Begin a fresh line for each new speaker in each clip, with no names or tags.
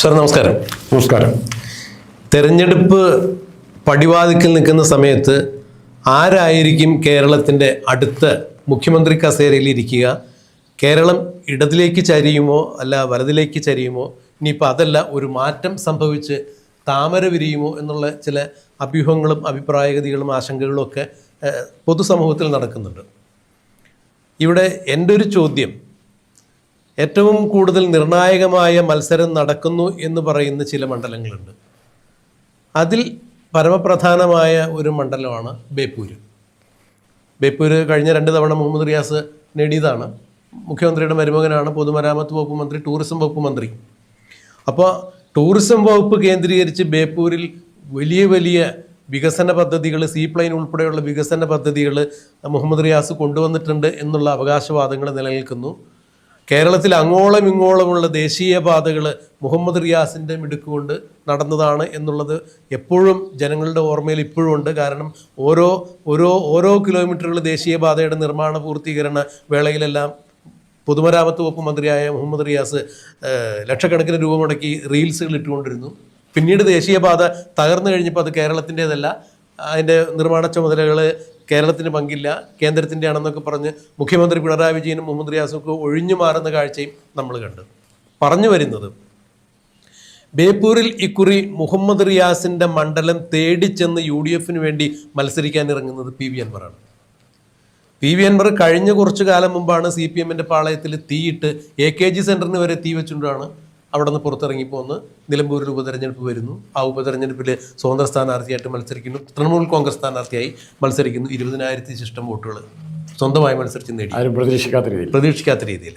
Sir നമസ്കാരം.
നമസ്കാരം.
തെരഞ്ഞെടുപ്പ് പടിവാതിക്കൽ നിൽക്കുന്ന സമയത്ത് ആരായിരിക്കും കേരളത്തിൻ്റെ അടുത്ത മുഖ്യമന്ത്രി കസേരയിൽ ഇരിക്കുക? കേരളം ഇടതിലേക്ക് ചരിയുമോ അല്ല വലതിലേക്ക് ചരിയുമോ? ഇനിയിപ്പോൾ അതല്ല ഒരു മാറ്റം സംഭവിച്ച് താമര വിരിയുമോ എന്നുള്ള ചില അഭ്യൂഹങ്ങളും അഭിപ്രായഗതികളും ആശങ്കകളും ഒക്കെ പൊതുസമൂഹത്തിൽ നടക്കുന്നുണ്ട്. ഇവിടെ എൻ്റെ ഒരു ചോദ്യം, ഏറ്റവും കൂടുതൽ നിർണായകമായ മത്സരം നടക്കുന്നു എന്ന് പറയുന്ന ചില മണ്ഡലങ്ങളുണ്ട്. അതിൽ പരമപ്രധാനമായ ഒരു മണ്ഡലമാണ് ബേപ്പൂര്. ബേപ്പൂര് കഴിഞ്ഞ 2 തവണ മുഹമ്മദ് റിയാസ് നേടിയതാണ്. മുഖ്യമന്ത്രിയുടെ മരുമകനാണ്, പൊതുമരാമത്ത് വകുപ്പ് മന്ത്രി, ടൂറിസം വകുപ്പ് മന്ത്രി. അപ്പോൾ ടൂറിസം വകുപ്പ് കേന്ദ്രീകരിച്ച് ബേപ്പൂരിൽ വലിയ വലിയ വികസന പദ്ധതികൾ, സീപ്ലെയിൻ ഉൾപ്പെടെയുള്ള വികസന പദ്ധതികൾ മുഹമ്മദ് റിയാസ് കൊണ്ടുവന്നിട്ടുണ്ട് എന്നുള്ള അവകാശവാദങ്ങൾ നിലനിൽക്കുന്നു. കേരളത്തിൽ അങ്ങോളം ഇങ്ങോളമുള്ള ദേശീയപാതകൾ മുഹമ്മദ് റിയാസിൻ്റെ മിടുക്കുകൊണ്ട് നടന്നതാണ് എന്നുള്ളത് എപ്പോഴും ജനങ്ങളുടെ ഓർമ്മയിൽ ഇപ്പോഴും ഉണ്ട്. കാരണം ഓരോ കിലോമീറ്ററുകൾ ദേശീയപാതയുടെ നിർമ്മാണ പൂർത്തീകരണ വേളയിലെല്ലാം പൊതുമരാമത്ത് വകുപ്പ് മന്ത്രിയായ മുഹമ്മദ് റിയാസ് ലക്ഷക്കണക്കിന് രൂപ മുടക്കി റീൽസുകൾ ഇട്ടുകൊണ്ടിരുന്നു. പിന്നീട് ദേശീയപാത തകർന്നു കഴിഞ്ഞപ്പോൾ അത് കേരളത്തിൻ്റേതല്ല, അതിൻ്റെ നിർമ്മാണ ചുമതലകൾ കേരളത്തിന് പങ്കില്ല, കേന്ദ്രത്തിൻ്റെ ആണെന്നൊക്കെ പറഞ്ഞ് മുഖ്യമന്ത്രി പിണറായി വിജയനും മുഹമ്മദ് റിയാസും ഒക്കെ ഒഴിഞ്ഞു മാറുന്ന കാഴ്ചയും നമ്മൾ കണ്ടു. പറഞ്ഞു വരുന്നത്, ബേപ്പൂരിൽ ഇക്കുറി മുഹമ്മദ് റിയാസിൻ്റെ മണ്ഡലം തേടിച്ചെന്ന് UDF വേണ്ടി മത്സരിക്കാൻ ഇറങ്ങുന്നത് PV അൻവറാണ്. PV അൻവർ കഴിഞ്ഞ കുറച്ചു കാലം മുമ്പാണ് CPM പാളയത്തിൽ തീയിട്ട് AKG സെൻറ്ററിന് വരെ തീ വെച്ചുകൊണ്ടാണ് അവിടെ നിന്ന് പുറത്തിറങ്ങിപ്പോന്ന് നിലമ്പൂരിൽ ഉപതെരഞ്ഞെടുപ്പ് വരുന്നു. ആ ഉപതെരഞ്ഞെടുപ്പിൽ സ്വതന്ത്ര സ്ഥാനാർത്ഥിയായിട്ട് മത്സരിക്കുന്നു, തൃണമൂൽ കോൺഗ്രസ് സ്ഥാനാർത്ഥിയായി മത്സരിക്കുന്നു. 20,000 ശിഷ്ടം വോട്ടുകൾ സ്വന്തമായി മത്സരിച്ച് നേടി. പ്രതീക്ഷിക്കാത്ത രീതിയിൽ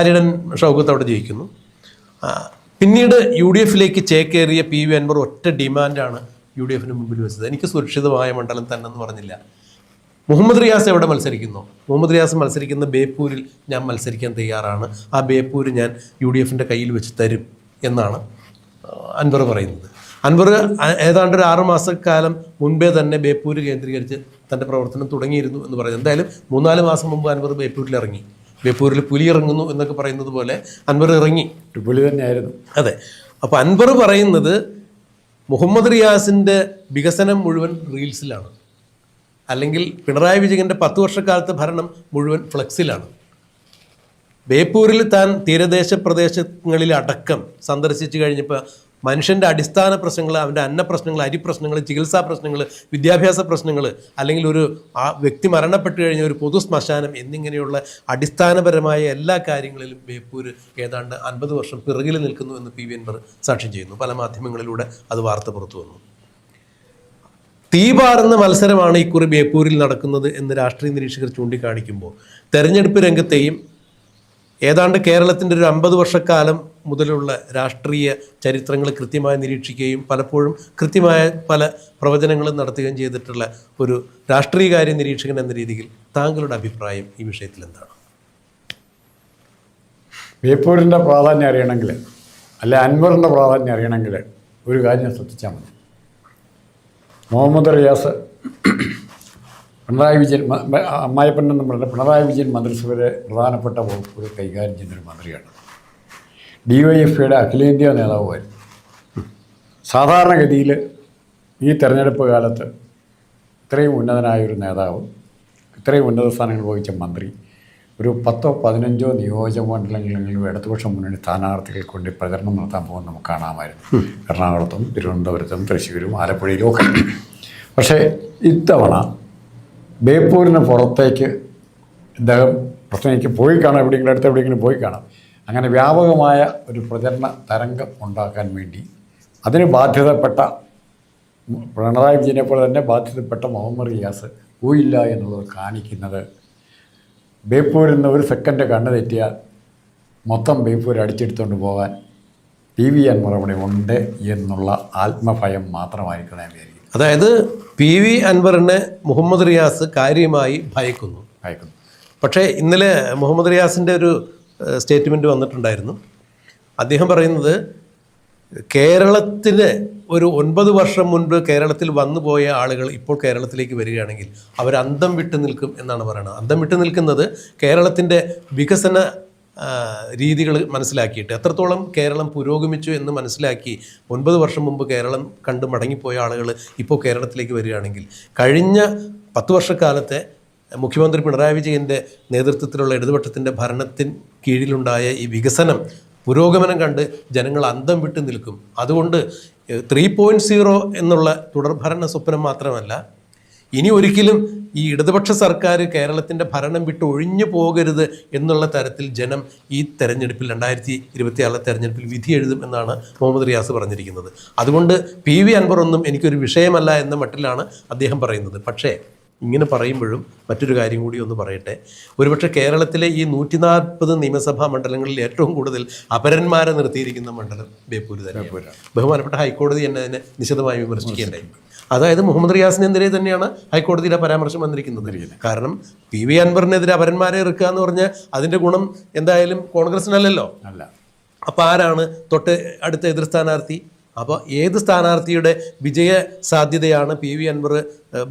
ആര്യടൻ ഷൗക്കത്ത് അവിടെ ജയിക്കുന്നു. പിന്നീട് UDF ചേക്കേറിയ PV അൻവർ ഒറ്റ ഡിമാൻഡാണ് UDF മുമ്പിൽ വെച്ചത്. എനിക്ക് സുരക്ഷിതമായ മണ്ഡലം തന്നെ എന്ന് പറഞ്ഞില്ല. മുഹമ്മദ് റിയാസ് എവിടെ മത്സരിക്കുന്നു? മുഹമ്മദ് റിയാസ് മത്സരിക്കുന്ന ബേപ്പൂരിൽ ഞാൻ മത്സരിക്കാൻ തയ്യാറാണ്, ആ ബേപ്പൂര് ഞാൻ UDF കയ്യിൽ വെച്ച് തരും എന്നാണ് അൻവർ പറയുന്നത്. അൻവർ ഏതാണ്ട് ഒരു 6 മാസക്കാലം മുൻപേ തന്നെ ബേപ്പൂര് കേന്ദ്രീകരിച്ച് തൻ്റെ പ്രവർത്തനം തുടങ്ങിയിരുന്നു എന്ന് പറയുന്നത്. എന്തായാലും 3-4 മാസം മുമ്പ് അൻവർ ബേപ്പൂരിൽ ഇറങ്ങി. ബേപ്പൂരിൽ പുലി ഇറങ്ങുന്നു എന്നൊക്കെ പറയുന്നത് പോലെ അൻവർ ഇറങ്ങി.
പുലി തന്നെയായിരുന്നു.
അതെ. അപ്പോൾ അൻവർ പറയുന്നത് മുഹമ്മദ് റിയാസിൻ്റെ വികസനം മുഴുവൻ റീൽസിലാണ്, അല്ലെങ്കിൽ പിണറായി വിജയൻ്റെ 10 വർഷക്കാലത്തെ ഭരണം മുഴുവൻ ഫ്ലെക്സിലാണ്. ബേപ്പൂരിൽ താൻ തീരദേശ പ്രദേശങ്ങളിൽ അടക്കം സന്ദർശിച്ചു കഴിഞ്ഞപ്പോൾ മനുഷ്യൻ്റെ അടിസ്ഥാന പ്രശ്നങ്ങൾ, അവൻ്റെ അന്ന പ്രശ്നങ്ങൾ, അരി പ്രശ്നങ്ങൾ, ചികിത്സാ പ്രശ്നങ്ങൾ, വിദ്യാഭ്യാസ പ്രശ്നങ്ങൾ, അല്ലെങ്കിൽ ഒരു വ്യക്തി മരണപ്പെട്ടു കഴിഞ്ഞ ഒരു പൊതു ശ്മശാനം എന്നിങ്ങനെയുള്ള അടിസ്ഥാനപരമായ എല്ലാ കാര്യങ്ങളിലും ബേപ്പൂര് ഏതാണ്ട് 50 വർഷം പിറകിൽ നിൽക്കുന്നു എന്ന് PV അൻവർ സാക്ഷ്യം ചെയ്യുന്നു. പല മാധ്യമങ്ങളിലൂടെ അത് വാർത്ത പുറത്തു വന്നു. തീപാറുന്ന മത്സരമാണ് ഇക്കുറി ബേപ്പൂരിൽ നടക്കുന്നത് എന്ന് രാഷ്ട്രീയ നിരീക്ഷകർ ചൂണ്ടിക്കാണിക്കുമ്പോൾ തെരഞ്ഞെടുപ്പ് രംഗത്തെയും ഏതാണ്ട് കേരളത്തിൻ്റെ ഒരു 50 വർഷക്കാലം മുതലുള്ള രാഷ്ട്രീയ ചരിത്രങ്ങൾ കൃത്യമായി നിരീക്ഷിക്കുകയും പലപ്പോഴും കൃത്യമായ പല പ്രവചനങ്ങളും നടത്തുകയും ചെയ്തിട്ടുള്ള ഒരു രാഷ്ട്രീയകാര്യ നിരീക്ഷകൻ എന്ന രീതിയിൽ താങ്കളുടെ അഭിപ്രായം ഈ വിഷയത്തിൽ എന്താണ്?
ബേപ്പൂരിൻ്റെ പ്രാധാന്യം അറിയണമെങ്കിൽ, അല്ലെ അൻവറിൻ്റെ പ്രാധാന്യം അറിയണമെങ്കിൽ ഒരു കാര്യം ശ്രദ്ധിച്ചാൽ മതി. മുഹമ്മദ് റിയാസ് പിണറായി വിജയൻ അമ്മായിപ്പനെന്നും പറഞ്ഞ പിണറായി വിജയൻ മന്ത്രിസഭയിലെ പ്രധാനപ്പെട്ട വകുപ്പുകൾ കൈകാര്യം ചെയ്യുന്നൊരു മന്ത്രിയാണ്. DYFIയുടെ അഖിലേന്ത്യാ നേതാവുമായിരുന്നു. സാധാരണഗതിയിൽ ഈ തെരഞ്ഞെടുപ്പ് കാലത്ത് ഇത്രയും ഉന്നതനായൊരു നേതാവ്, ഇത്രയും ഉന്നത സ്ഥാനങ്ങൾ വഹിച്ച മന്ത്രി ഒരു 10-15 നിയോജകമണ്ഡലങ്ങളിലും ഇടതുപക്ഷ മുന്നണി സ്ഥാനാർത്ഥികൾ കൊണ്ട് പ്രചരണം നടത്താൻ പോകുന്നത് നമുക്ക് കാണാമായിരുന്നു. എറണാകുളത്തും തിരുവനന്തപുരത്തും തൃശ്ശൂരും ആലപ്പുഴയിലും ഒക്കെ. പക്ഷേ ഇത്തവണ ബേപ്പൂരിന് പുറത്തേക്ക് ഇദ്ദേഹം പ്രശ്നയ്ക്ക് പോയി കാണാം, എവിടെയെങ്കിലും അടുത്ത് എവിടെയെങ്കിലും പോയി കാണാം. അങ്ങനെ വ്യാപകമായ ഒരു പ്രചരണ തരംഗം ഉണ്ടാക്കാൻ വേണ്ടി അതിന് ബാധ്യതപ്പെട്ട പിണറായി വിജയനെ പോലെ തന്നെ ബാധ്യതപ്പെട്ട മുഹമ്മദ് റിയാസ് പോയില്ല എന്നുള്ളത് കാണിക്കുന്നത് ബേപ്പൂരിൽ നിന്ന് ഒരു സെക്കൻഡ് കണ്ണു തെറ്റിയാൽ മൊത്തം ബേപ്പൂർ അടിച്ചെടുത്തുകൊണ്ട് പോകാൻ PV അൻവർ അവിടെ ഉണ്ട് എന്നുള്ള ആത്മഭയം മാത്രമായിരിക്കണം വിചാരിക്കും.
അതായത് PV അൻവറിനെ മുഹമ്മദ് റിയാസ് കാര്യമായി ഭയക്കുന്നു. പക്ഷേ ഇന്നലെ മുഹമ്മദ് റിയാസിൻ്റെ ഒരു സ്റ്റേറ്റ്മെൻറ്റ് വന്നിട്ടുണ്ടായിരുന്നു. അദ്ദേഹം പറയുന്നത് കേരളത്തിന് ഒരു 9 വർഷം മുൻപ് കേരളത്തിൽ വന്നുപോയ ആളുകൾ ഇപ്പോൾ കേരളത്തിലേക്ക് വരികയാണെങ്കിൽ അവർ അന്തം വിട്ടു നിൽക്കും എന്നാണ് പറയുന്നത്. അന്തം വിട്ടു നിൽക്കുന്നത് കേരളത്തിൻ്റെ വികസന രീതികൾ മനസ്സിലാക്കിയിട്ട് എത്രത്തോളം കേരളം പുരോഗമിച്ചു എന്ന് മനസ്സിലാക്കി 9 വർഷം മുമ്പ് കേരളം കണ്ട് മടങ്ങിപ്പോയ ആളുകൾ ഇപ്പോൾ കേരളത്തിലേക്ക് വരികയാണെങ്കിൽ കഴിഞ്ഞ 10 വർഷക്കാലത്തെ മുഖ്യമന്ത്രി പിണറായി വിജയൻ്റെ നേതൃത്വത്തിലുള്ള ഇടതുപക്ഷത്തിൻ്റെ ഭരണത്തിന് കീഴിലുണ്ടായ ഈ വികസനം പുരോഗമനം കണ്ട് ജനങ്ങൾ അന്തം വിട്ട് നിൽക്കും. അതുകൊണ്ട് 3.0 എന്നുള്ള തുടർഭരണ സ്വപ്നം മാത്രമല്ല, ഇനി ഒരിക്കലും ഈ ഇടതുപക്ഷ സർക്കാർ കേരളത്തിൻ്റെ ഭരണം വിട്ട് ഒഴിഞ്ഞു പോകരുത് എന്നുള്ള തരത്തിൽ ജനം ഈ തെരഞ്ഞെടുപ്പിൽ 2026 തെരഞ്ഞെടുപ്പിൽ വിധി എഴുതും എന്നാണ് മുഹമ്മദ് റിയാസ് പറഞ്ഞിരിക്കുന്നത്. അതുകൊണ്ട് PV അൻവർ ഒന്നും എനിക്കൊരു വിഷയമല്ല എന്ന മട്ടിലാണ് അദ്ദേഹം പറയുന്നത്. പക്ഷേ ഇങ്ങനെ പറയുമ്പോഴും മറ്റൊരു കാര്യം കൂടി ഒന്ന് പറയട്ടെ. ഒരുപക്ഷെ കേരളത്തിലെ ഈ 140 നിയമസഭാ മണ്ഡലങ്ങളിൽ ഏറ്റവും കൂടുതൽ അപരന്മാരെ നിർത്തിയിരിക്കുന്ന മണ്ഡലം ബേപ്പൂർ തന്നെയാണ്. ബഹുമാനപ്പെട്ട ഹൈക്കോടതി എന്നെ അതിനെ നിശിതമായി വിമർശിക്കേണ്ടായി. അതായത് മുഹമ്മദ് റിയാസിനെതിരെ തന്നെയാണ് ഹൈക്കോടതിയിലെ പരാമർശം വന്നിരിക്കുന്നത്. കാരണം PV അൻവറിനെതിരെ അപരന്മാരെ ഇറക്കുക എന്ന് പറഞ്ഞാൽ അതിൻ്റെ ഗുണം എന്തായാലും കോൺഗ്രസിനല്ലല്ലോ. അപ്പോൾ ആരാണ് തൊട്ട് അടുത്ത എതിർ സ്ഥാനാർത്ഥി? അപ്പോൾ ഏത് സ്ഥാനാർത്ഥിയുടെ വിജയ സാധ്യതയാണ് PV അൻവർ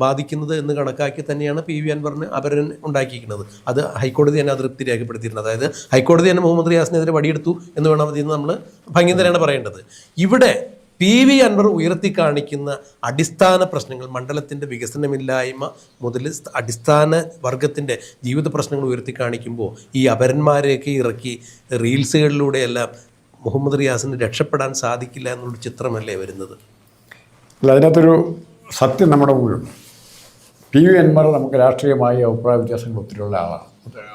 ബാധിക്കുന്നത് എന്ന് കണക്കാക്കി തന്നെയാണ് PV അൻവറിന് അപരൻ ഉണ്ടാക്കിയിരിക്കുന്നത്. അത് ഹൈക്കോടതി തന്നെ അതൃപ്തി രേഖപ്പെടുത്തിയിരുന്നത്. അതായത് ഹൈക്കോടതി തന്നെ മുഹമ്മദ് റിയാസിനെതിരെ വടിയെടുത്തു എന്ന് വേണം അതിൽ നിന്ന് നമ്മൾ ഭംഗി തന്നെയാണ് പറയേണ്ടത്. ഇവിടെ PV അൻവർ ഉയർത്തി കാണിക്കുന്ന അടിസ്ഥാന പ്രശ്നങ്ങൾ, മണ്ഡലത്തിൻ്റെ വികസനമില്ലായ്മ മുതൽ അടിസ്ഥാന വർഗത്തിൻ്റെ ജീവിത പ്രശ്നങ്ങൾ ഉയർത്തി കാണിക്കുമ്പോൾ ഈ അപരന്മാരെയൊക്കെ ഇറക്കി റീൽസുകളിലൂടെയെല്ലാം മുഹമ്മദ് റിയാസിന് രക്ഷപ്പെടാൻ സാധിക്കില്ല എന്നുള്ളൊരു ചിത്രമല്ലേ വരുന്നത്?
അല്ല, അതിനകത്തൊരു സത്യം നമ്മുടെ മുമ്പിലുണ്ട്. PV അൻവർ നമുക്ക് രാഷ്ട്രീയമായി അഭിപ്രായ വ്യത്യാസങ്ങൾ ഒത്തിരിയുള്ള ആളാണ്.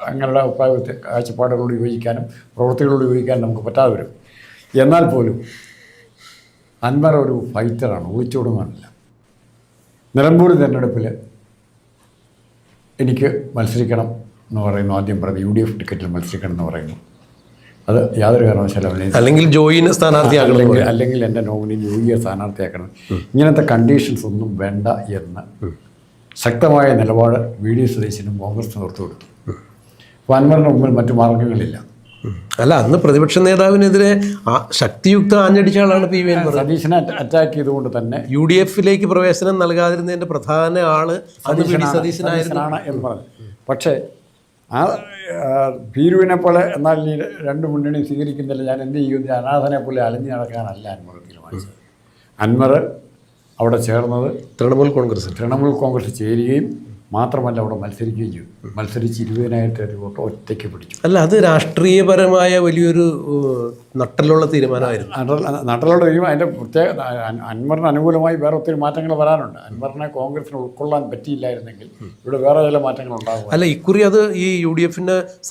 അങ്ങനെയുള്ള അഭിപ്രായ കാഴ്ചപ്പാടുകളോട് യോജിക്കാനും പ്രവൃത്തികളോട് യോജിക്കാനും നമുക്ക് പറ്റാതെ വരും. എന്നാൽ പോലും അൻവർ ഒരു ഫൈറ്ററാണ്, ഒളിച്ചോടുന്നതല്ല. നിലമ്പൂർ തിരഞ്ഞെടുപ്പിൽ എനിക്ക് മത്സരിക്കണം എന്ന് പറയുന്നു. ആദ്യം പറഞ്ഞു UDF ടിക്കറ്റിൽ മത്സരിക്കണം എന്ന് പറയുന്നു. അത് യാതൊരു കാരണവശാലും
അല്ലെങ്കിൽ ജോയിന് സ്ഥാനാർത്ഥിയാക്കണം,
അല്ലെങ്കിൽ എൻ്റെ നോമിനി ജോയിയെ സ്ഥാനാർത്ഥിയാക്കണം. ഇങ്ങനത്തെ കണ്ടീഷൻസ് ഒന്നും വേണ്ട എന്ന് ശക്തമായ നിലപാട് VD സതീശനും കോൺഗ്രസ് നേതൃത്വം എടുത്തു. അപ്പോൾ അൻവറിന് മുമ്പിൽ മറ്റു മാർഗങ്ങളില്ല.
അല്ല, അന്ന് പ്രതിപക്ഷ നേതാവിനെതിരെ ശക്തിയുക്ത ആഞ്ഞടിച്ച ആളാണ് PV അൻവർ.
സതീശനെ അറ്റാക്ക് ചെയ്തുകൊണ്ട് തന്നെ
UDF പ്രവേശനം നൽകാതിരുന്നതിൻ്റെ പ്രധാന ആള് സതീശനാണ്
എന്ന് പറഞ്ഞു. പക്ഷേ ആ ഭീരുവിനെ പോലെ എന്നാൽ ഈ രണ്ട് മുന്നണി സ്വീകരിക്കുന്നില്ല, ഞാൻ എന്ത് ചെയ്യുന്നത്, അനാഥനെ പോലെ അലഞ്ഞു നടക്കാനല്ല അൻവർ തീരുമാനിച്ചത്. അൻവർ അവിടെ ചേർന്നത് തൃണമൂൽ കോൺഗ്രസ് ചേരുകയും മാത്രമല്ല അവിടെ മത്സരിക്കുകയും ചെയ്തു. മത്സരിച്ച് 20,000 വോട്ട് ഒറ്റയ്ക്ക് പിടിച്ചു.
അല്ല, അത് രാഷ്ട്രീയപരമായ വലിയൊരു നട്ടലുള്ള തീരുമാനമായിരുന്നു.
നട്ടലുള്ള തീരുമാനം. അതിൻ്റെ പ്രത്യേക അൻവറിന് അനുകൂലമായി വേറെ ഒത്തിരി മാറ്റങ്ങൾ വരാനുണ്ട്. അൻവറിനെ കോൺഗ്രസിന് ഉൾക്കൊള്ളാൻ പറ്റിയില്ലായിരുന്നെങ്കിൽ ഇവിടെ വേറെ ചില മാറ്റങ്ങൾ ഉണ്ടാകും.
അല്ല, ഇക്കുറി അത് ഈ UDF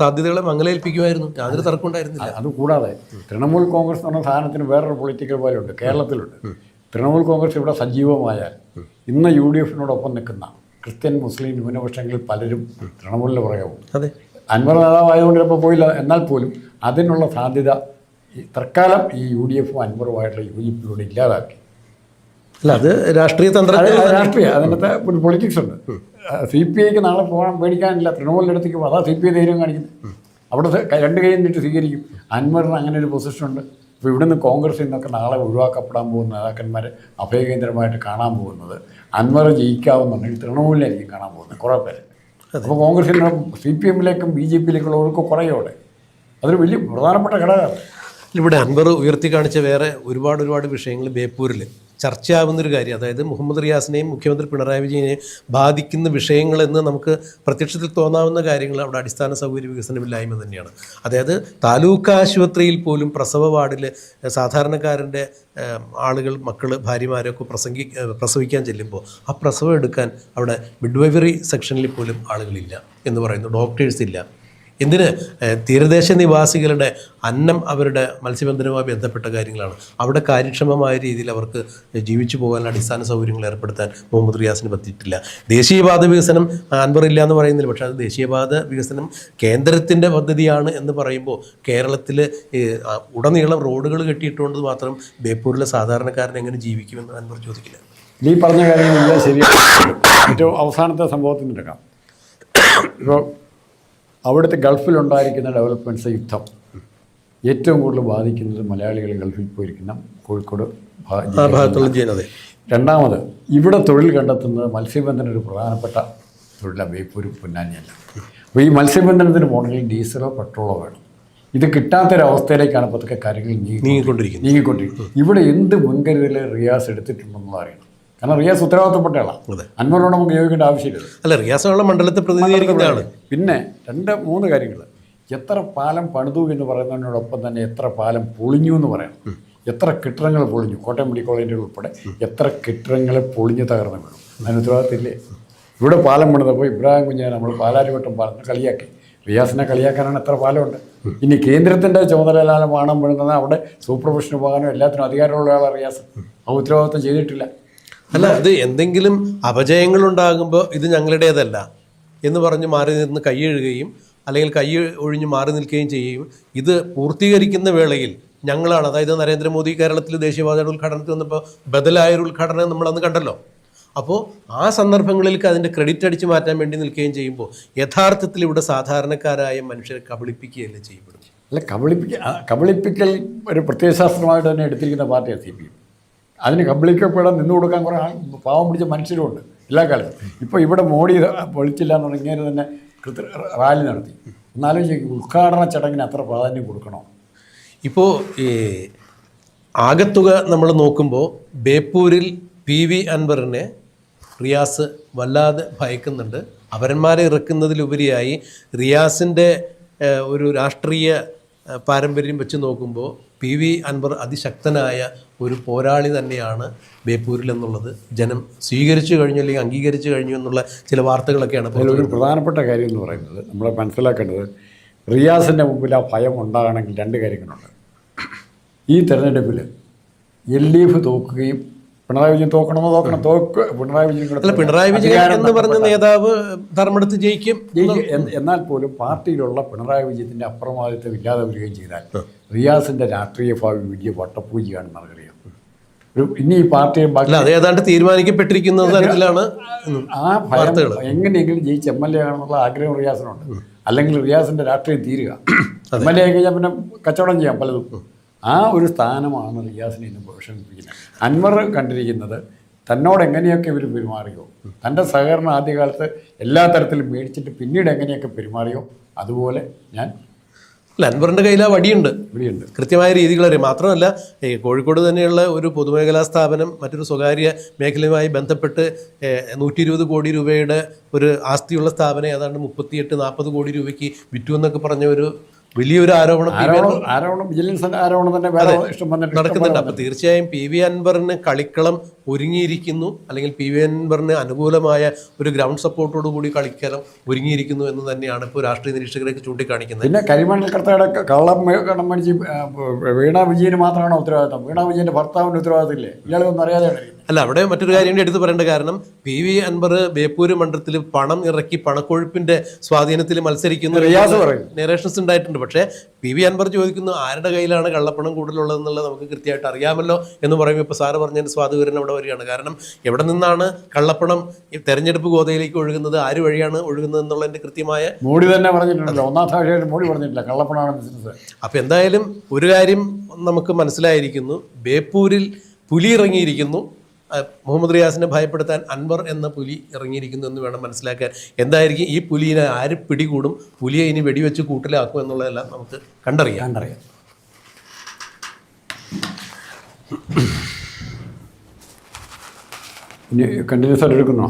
സാധ്യതകളെ മങ്ങലേൽപ്പിക്കുമായിരുന്നു, യാതൊരു തർക്കം ഉണ്ടായിരുന്നില്ല.
അതുകൂടാതെ തൃണമൂൽ കോൺഗ്രസ് എന്ന് പറഞ്ഞ സാധനത്തിന് വേറൊരു പൊളിറ്റിക്കൽ പോലെയുണ്ട്, കേരളത്തിലുണ്ട്. തൃണമൂൽ കോൺഗ്രസ് ഇവിടെ സജീവമായാൽ ഇന്ന് UDF നിൽക്കുന്ന ക്രിസ്ത്യൻ മുസ്ലിം ന്യൂനപക്ഷങ്ങളിൽ പലരും തൃണമൂലിന് പുറകെ പോകും.
അതെ,
അൻവർ നേതാവായതുകൊണ്ട് ചിലപ്പോൾ പോയില്ല. എന്നാൽ പോലും അതിനുള്ള സാധ്യത തൽക്കാലം ഈ UDF അൻവറുമായിട്ടുള്ള യോജിപ്പിലൂടെ ഇല്ലാതാക്കി.
അല്ല, അത് രാഷ്ട്രീയ
അതിനകത്ത് ഒരു പൊളിറ്റിക്സ് ഉണ്ട്. CPIക്ക് നാളെ പോകാൻ പേടിക്കാനില്ല. തൃണമൂലിനടുത്തേക്ക് അതാ CPI ധൈര്യം കാണിക്കുന്നത്. അവിടെ രണ്ട് കൈ നിന്നിട്ട് സ്വീകരിക്കും. അൻവറിന് അങ്ങനെ ഒരു പൊസിഷനുണ്ട്. ഇപ്പോൾ ഇവിടുന്ന് കോൺഗ്രസിൽ നിന്നൊക്കെ നാളെ ഒഴിവാക്കപ്പെടാൻ പോകുന്ന നേതാക്കന്മാരെ അഭയകേന്ദ്രമായിട്ട് കാണാൻ പോകുന്നത് അൻവർ ജയിക്കാവുന്നുണ്ടെങ്കിൽ തൃണമൂലിനായിരിക്കും കാണാൻ പോകുന്നത് കുറേ പേര്. അപ്പോൾ കോൺഗ്രസിൽ നിന്ന് CPMലേക്കും BJPയിലേക്കുള്ളവർക്ക് കുറയോടെ അതൊരു വലിയ പ്രധാനപ്പെട്ട ഘടകമാണ്.
ഇവിടെ അൻവർ ഉയർത്തി കാണിച്ച വേറെ ഒരുപാട് വിഷയങ്ങൾ ബേപ്പൂരിൽ ചർച്ചയാവുന്നൊരു കാര്യം, അതായത് മുഹമ്മദ് റിയാസിനെയും മുഖ്യമന്ത്രി പിണറായി വിജയനെയും ബാധിക്കുന്ന വിഷയങ്ങളെന്ന് നമുക്ക് പ്രത്യക്ഷത്തിൽ തോന്നാവുന്ന കാര്യങ്ങൾ അവിടെ അടിസ്ഥാന സൗകര്യ വികസനമില്ലായ്മ തന്നെയാണ്. അതായത് താലൂക്ക് ആശുപത്രിയിൽ പോലും പ്രസവ വാർഡിൽ സാധാരണക്കാരൻ്റെ ആളുകൾ, മക്കൾ, ഭാര്യമാരൊക്കെ പ്രസവിക്കാൻ ചെല്ലുമ്പോൾ ആ പ്രസവം എടുക്കാൻ അവിടെ മിഡ്വൈവറി സെക്ഷനിൽ പോലും ആളുകളില്ല എന്ന് പറയുന്നു, ഡോക്ടേഴ്സ് ഇല്ല. എന്തിന്? തീരദേശ നിവാസികളുടെ അന്നം അവരുടെ മത്സ്യബന്ധനവുമായി ബന്ധപ്പെട്ട കാര്യങ്ങളാണ്. അവിടെ കാര്യക്ഷമമായ രീതിയിൽ അവർക്ക് ജീവിച്ചു പോകാനുള്ള അടിസ്ഥാന സൗകര്യങ്ങൾ ഏർപ്പെടുത്താൻ മുഹമ്മദ് റിയാസിന് പറ്റിയിട്ടില്ല. ദേശീയപാത വികസനം അൻവർ ഇല്ല എന്ന് പറയുന്നില്ല, പക്ഷേ അത് ദേശീയപാത വികസനം കേന്ദ്രത്തിൻ്റെ പദ്ധതിയാണ് എന്ന് പറയുമ്പോൾ കേരളത്തിൽ ഉടനീളം റോഡുകൾ കെട്ടിയിട്ടുകൊണ്ട് മാത്രം ബേപ്പൂരിലെ സാധാരണക്കാരൻ എങ്ങനെ ജീവിക്കുമെന്ന് അൻവർ ചോദിക്കില്ല.
ഈ പറഞ്ഞ കാര്യങ്ങളെല്ലാം ശരിയാണ്. ഏറ്റവും അവസാനത്തെ സംഭവത്തിൽ നിന്നെടുക്കാം. ഇപ്പോൾ അവിടുത്തെ ഗൾഫിലുണ്ടായിരിക്കുന്ന ഡെവലപ്മെൻറ്റ്സ്, യുദ്ധം ഏറ്റവും കൂടുതൽ ബാധിക്കുന്നത് മലയാളികൾ ഗൾഫിൽ പോയിരിക്കുന്ന കോഴിക്കോട് ഭാഗത്തുള്ള ജനത. രണ്ടാമത് ഇവിടെ തൊഴിൽ കണ്ടെത്തുന്നത് മത്സ്യബന്ധനം ഒരു പ്രധാനപ്പെട്ട തൊഴിലാണ്. ബേപ്പൂരും പൊന്നാനിയല്ല. അപ്പോൾ ഈ മത്സ്യബന്ധനത്തിന് പോകണമെങ്കിൽ ഡീസലോ പെട്രോളോ വേണം. ഇത് കിട്ടാത്തൊരവസ്ഥയിലേക്കാണ് പതുക്കെ കാര്യങ്ങൾ
നീങ്ങിക്കൊണ്ടിരിക്കുന്നു.
നീങ്ങിക്കൊണ്ടിരിക്കുന്നത്. ഇവിടെ എന്ത് മുൻകരുതൽ റിയാസ് എടുത്തിട്ടുണ്ടെന്ന് അറിയണം. കാരണം റിയാസ് ഉത്തരവാദിത്തപ്പെട്ട ആളാണ്.
അതെ.
അൻവറിനോട് നമുക്ക് യോജിക്കേണ്ട ആവശ്യമില്ല.
അല്ല, റിയാസുള്ള മണ്ഡലത്തെ പ്രതിനിധീകരിക്കുന്ന ആള്.
പിന്നെ 2-3 കാര്യങ്ങൾ. എത്ര പാലം പണിതു എന്ന് പറയുന്നതിനോടൊപ്പം തന്നെ എത്ര പാലം പൊളിഞ്ഞു എന്ന് പറയണം. എത്ര കെട്ടിടങ്ങൾ പൊളിഞ്ഞു. കോട്ടയം മെഡിക്കൽ കോളേജിൽ ഉൾപ്പെടെ എത്ര കെട്ടിടങ്ങൾ പൊളിഞ്ഞ് തകർന്നു വീണു. അതിന് ഉത്തരവാദിത്തമില്ലേ? ഇവിടെ പാലം പണിതപ്പോൾ ഇബ്രാഹിം കുഞ്ഞിനെ നമ്മൾ പാലാരിവട്ടം പാലം കളിയാക്കി. റിയാസിനെ കളിയാക്കാനാണ് എത്ര പാലമുണ്ട്. ഇനി കേന്ദ്രത്തിൻ്റെ ചുമതലയിലാണ് പാണം വീഴുന്നത്. അവിടെ സൂപ്പർവിഷന് പോകാനും എല്ലാത്തിനും അധികാരമുള്ള ആളാണ് റിയാസ്. ആ ഉത്തരവാദിത്തം ചെയ്തിട്ടില്ല.
അല്ല, അത് എന്തെങ്കിലും അപജയങ്ങൾ ഉണ്ടാകുമ്പോൾ ഇത് ഞങ്ങളുടേതല്ല എന്ന് പറഞ്ഞ് മാറി നിന്ന് കൈയ്യഴുകയും അല്ലെങ്കിൽ കൈ ഒഴിഞ്ഞ് മാറി നിൽക്കുകയും ചെയ്യുകയും ഇത് പൂർത്തീകരിക്കുന്ന വേളയിൽ ഞങ്ങളാണ്, അതായത് നരേന്ദ്രമോദി കേരളത്തിൽ ദേശീയപാതയുടെ ഉദ്ഘാടനത്തിൽ വന്നപ്പോൾ ബദലായൊരു ഉദ്ഘാടനം നമ്മളന്ന് കണ്ടല്ലോ. അപ്പോൾ ആ സന്ദർഭങ്ങളിലേക്ക് അതിൻ്റെ ക്രെഡിറ്റ് അടിച്ചു മാറ്റാൻ വേണ്ടി നിൽക്കുകയും ചെയ്യുമ്പോൾ യഥാർത്ഥത്തിൽ ഇവിടെ സാധാരണക്കാരായ മനുഷ്യരെ കബളിപ്പിക്കുകയല്ലേ ചെയ്യപ്പെടും.
അല്ല, കബളിപ്പിക്കൽ ഒരു പ്രത്യയശാസ്ത്രമായിട്ട് തന്നെ എടുത്തിരിക്കുന്ന പാർട്ടിയാണ് CPM. അതിന് കബളിക്കപ്പെടാൻ നിന്നു കൊടുക്കാൻ കുറേ പാവം പിടിച്ച മനുഷ്യരുമുണ്ട് എല്ലാ കാലത്തും. ഇപ്പോൾ ഇവിടെ മോഡി പൊളിച്ചില്ല എന്ന് പറഞ്ഞാൽ ഇങ്ങനെ തന്നെ റാലി നടത്തി. എന്നാലോചിച്ച് ഉദ്ഘാടന ചടങ്ങിന് അത്ര പ്രാധാന്യം കൊടുക്കണോ?
ഇപ്പോൾ ഈ ആകത്തുക നമ്മൾ നോക്കുമ്പോൾ ബേപ്പൂരിൽ PV അൻവറിനെ റിയാസ് വല്ലാതെ ഭയക്കുന്നുണ്ട്. അവരന്മാരെ ഇറക്കുന്നതിലുപരിയായി റിയാസിൻ്റെ ഒരു രാഷ്ട്രീയ പാരമ്പര്യം വെച്ച് നോക്കുമ്പോൾ PV അൻവർ അതിശക്തനായ ഒരു പോരാളി തന്നെയാണ് ബേപ്പൂരിൽ എന്നുള്ളത് ജനം സ്വീകരിച്ചു കഴിഞ്ഞു അല്ലെങ്കിൽ അംഗീകരിച്ചു കഴിഞ്ഞു എന്നുള്ള ചില വാർത്തകളൊക്കെയാണ്.
അതിലൊരു പ്രധാനപ്പെട്ട കാര്യം എന്ന് പറയുന്നത് നമ്മൾ മനസ്സിലാക്കേണ്ടത്, റിയാസിൻ്റെ മുമ്പിൽ ആ ഭയം ഉണ്ടാകണമെങ്കിൽ 2 കാര്യങ്ങളുണ്ട്. ഈ തെരഞ്ഞെടുപ്പിൽ LDF തോക്കുകയും പിണറായി വിജയൻ തോക്കണമോ പിണറായി
വിജയൻ എന്ന് പറഞ്ഞ നേതാവ് ധർമ്മടത്ത് ജയിക്കും.
എന്നാൽ പോലും പാർട്ടിയിലുള്ള പിണറായി വിജയത്തിൻ്റെ അപ്രമാദിത്വം ഇല്ലാതെ വരികയും ചെയ്താൽ റിയാസിൻ്റെ രാഷ്ട്രീയ ഭാവി വലിയ വട്ടപ്പൂജയാണെന്ന് നമുക്കറിയാം. ഇനി ഈ പാർട്ടിയെ
അത് ഏതാണ്ട് തീരുമാനിക്കപ്പെട്ടിരിക്കുന്ന തരത്തിലാണ്
ആ ഭയം. എങ്ങനെയെങ്കിലും ജയിച്ച് MLA ആണെന്നുള്ള ആഗ്രഹം റിയാസിനുണ്ട്. അല്ലെങ്കിൽ റിയാസിൻ്റെ രാഷ്ട്രീയം തീരുക. MLA ആയി കഴിഞ്ഞാൽ പിന്നെ കച്ചവടം ചെയ്യാം പലതും. ആ ഒരു സ്ഥാനമാണ് റിയാസിനെ ഇന്ന് വിഷമിപ്പിക്കുന്നത്. അൻവർ കണ്ടിരിക്കുന്നത് തന്നോട് എങ്ങനെയൊക്കെ ഇവർ പെരുമാറിയോ, തൻ്റെ സഹകരണം ആദ്യകാലത്ത് എല്ലാ തരത്തിലും മേടിച്ചിട്ട് പിന്നീട് എങ്ങനെയൊക്കെ പെരുമാറിയോ അതുപോലെ ഞാൻ.
അല്ല, അൻവറിൻ്റെ കയ്യിൽ ആ വടിയുണ്ട്, കൃത്യമായ രീതികൾ അറിയാം. മാത്രമല്ല, കോഴിക്കോട് തന്നെയുള്ള ഒരു പൊതുമേഖലാ സ്ഥാപനം മറ്റൊരു സ്വകാര്യ മേഖലയുമായി ബന്ധപ്പെട്ട് 120 കോടി രൂപയുടെ ഒരു ആസ്തിയുള്ള സ്ഥാപനം ഏതാണ്ട് 38-40 കോടി രൂപയ്ക്ക് വിറ്റു എന്നൊക്കെ പറഞ്ഞ ഒരു വലിയൊരു
ആരോപണം വിജിലൻസ് ആരോപണം തന്നെ
നടക്കുന്നുണ്ട്. അപ്പോൾ തീർച്ചയായും PV അൻവറിന് കളിക്കളം ഒരുങ്ങിയിരിക്കുന്നു, അല്ലെങ്കിൽ PV അൻവറിന് അനുകൂലമായ ഒരു ഗ്രൗണ്ട് സപ്പോർട്ടോടു കൂടി കളിക്കളം ഒരുങ്ങിയിരിക്കുന്നു എന്ന് തന്നെയാണ് ഇപ്പോൾ രാഷ്ട്രീയ നിരീക്ഷകരൊക്കെ ചൂണ്ടിക്കാണിക്കുന്നത്.
പിന്നെ കരിമണൽ കടത്തയുടെ കള്ളം മേടിച്ച് വീണ വിജയന് മാത്രമാണ് ഉത്തരവാദിത്തം. വീണ വിജയൻ്റെ ഭർത്താവിൻ്റെ ഉത്തരവാദിത്തമില്ലേ? ഇയാളൊന്നും അറിയാതെയാണ്.
അല്ല, അവിടെ മറ്റൊരു കാര്യം കൂടി എടുത്തു പറയേണ്ട കാരണം, PV അൻവർ ബേപ്പൂര് മണ്ഡലത്തിൽ പണം ഇറക്കി പണക്കൊഴുപ്പിന്റെ സ്വാധീനത്തിൽ മത്സരിക്കുന്ന നേരേഷൻസ് ഉണ്ടായിട്ടുണ്ട്. പക്ഷേ PV അൻവർ ചോദിക്കുന്നു ആരുടെ കയ്യിലാണ് കള്ളപ്പണം കൂടുതലുള്ളതെന്നുള്ളത് നമുക്ക് കൃത്യമായിട്ട് അറിയാമല്ലോ എന്ന് പറയുമ്പോൾ ഇപ്പോൾ സാറ് പറഞ്ഞതിന് സ്വാധീനം അവിടെ വരികയാണ്. കാരണം എവിടെ നിന്നാണ് കള്ളപ്പണം ഈ തെരഞ്ഞെടുപ്പ് ഗോതയിലേക്ക് ഒഴുകുന്നത്, ആര് വഴിയാണ് ഒഴുകുന്നത് എന്നുള്ളതിൻ്റെ കൃത്യമായ
മോഡി തന്നെ പറഞ്ഞിട്ടുണ്ടല്ലോ. മോഡി പറഞ്ഞിട്ടില്ല കള്ളപ്പണമാണ് ബിസിനസ്.
അപ്പോൾ എന്തായാലും ഒരു കാര്യം നമുക്ക് മനസ്സിലായിരിക്കുന്നു, ബേപ്പൂരിൽ പുലി ഇറങ്ങിയിരിക്കുന്നു. മുഹമ്മദ് റിയാസിനെ ഭയപ്പെടുത്താൻ അൻവർ എന്ന പുലി ഇറങ്ങിയിരിക്കുന്നു എന്ന് വേണം മനസ്സിലാക്കാൻ. എന്തായിരിക്കും ഈ പുലിയെ ആര് പിടികൂടും, പുലിയെ ഇനി വെടിവെച്ച് കൂട്ടിലാക്കും എന്നുള്ളതെല്ലാം നമുക്ക് കണ്ടറിയാം.
ഇനി കണ്ടിന്യൂസ് ആയിട്ട് എടുക്കുന്നോ?